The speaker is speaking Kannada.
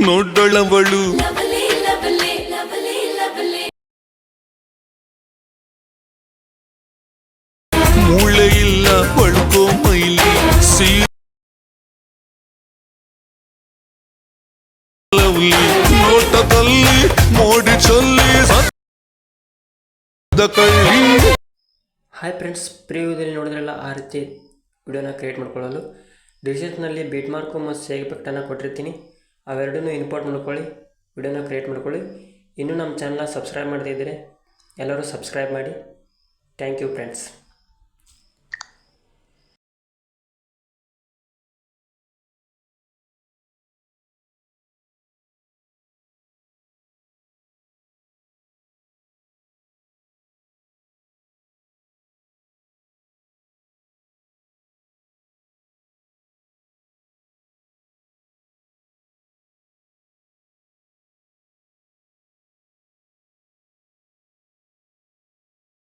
ನೋಡಳವಳು ಮೂಳೆ ಇಲ್ಲ ಬಳ್ಕೋ ಮೈಲಿ ನೋಟದಲ್ಲಿ ಮೋಡಿ ಚೊಲ್ಲಿ ಹಾಯ್ ಫ್ರೆಂಡ್ಸ್, ಪ್ರಿವ್ಯೂದಲ್ಲಿ ನೋಡಿದ್ರಲ್ಲ ಆ ರೀತಿ ವಿಡಿಯೋನ ಕ್ರಿಯೇಟ್ ಮಾಡ್ಕೊಳ್ಳಲು ಡಿಸ್ಕ್ರಿಪ್ಷನ್ನಲ್ಲಿ ಬೀಟ್ ಮಾರ್ಕು ಮತ್ತು ಸೇವ್ ಎಫೆಕ್ಟನ್ನು ಕೊಟ್ಟಿರ್ತೀನಿ. ಅವೆರಡನ್ನೂ ಇಂಪೋರ್ಟ್ ಮಾಡ್ಕೊಳ್ಳಿ, ವಿಡಿಯೋನ ಕ್ರಿಯೇಟ್ ಮಾಡ್ಕೊಳ್ಳಿ. ಇನ್ನೂ ನಮ್ಮ ಚಾನಲ್ನ ಸಬ್ಸ್ಕ್ರೈಬ್ ಮಾಡದೇ ಇದ್ದರೆ ಎಲ್ಲರೂ ಸಬ್ಸ್ಕ್ರೈಬ್ ಮಾಡಿ. Thank you friends.